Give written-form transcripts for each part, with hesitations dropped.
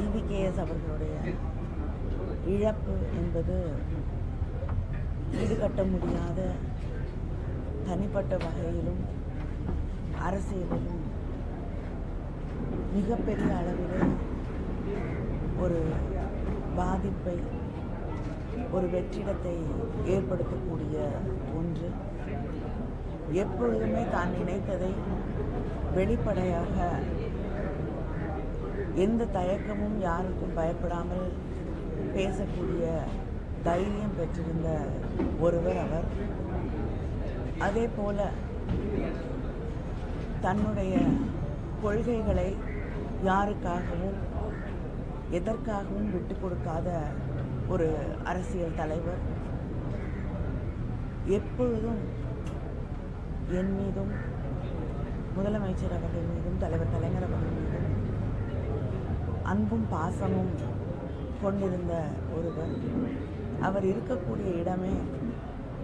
EVKS அவர்களுடைய இழப்பு என்பது ஈடுகட்ட முடியாத தனிப்பட்ட வகையிலும் அரசியலிலும் மிகப்பெரிய அளவில் ஒரு பாதிப்பை, ஒரு வெற்றிடத்தை ஏற்படுத்தக்கூடிய ஒன்று. எப்பொழுதுமே தான் நினைத்ததை வெளிப்படையாக எந்த தயக்கமும் யாருக்கும் பயப்படாமல் பேசக்கூடிய தைரியம் பெற்றிருந்த ஒருவர் அவர். அதே போல தன்னுடைய கொள்கைகளை யாருக்காகவும் எதற்காகவும் விட்டு கொடுக்காத ஒரு அரசியல் தலைவர். எப்பொழுதும் என் மீதும் முதலமைச்சர் அவர்கள் மீதும் தலைவர் கலைஞர் அவர்கள் மீதும் அன்பும் பாசமும் கொண்டிருந்த ஒருவர். அவர் இருக்கக்கூடிய இடமே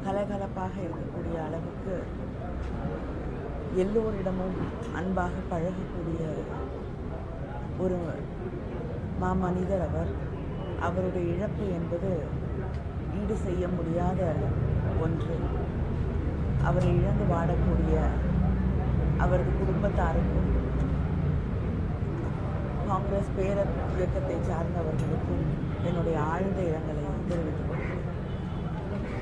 கலகலப்பாக இருக்கக்கூடிய அளவுக்கு எல்லோரிடமும் அன்பாக பழகக்கூடிய ஒரு மாமனிதர் அவர். அவருடைய இழப்பு என்பது ஈடு செய்ய முடியாத ஒன்று. அவரை இழந்து வாடக்கூடிய அவரது குடும்பத்தாருக்கும் காங்கிரஸ் பேரர் இயக்கத்தை சார்ந்தவர்களுக்கும் என்னுடைய ஆழ்ந்த இரங்கலை தெரிவித்துக் கொள்கிறேன்.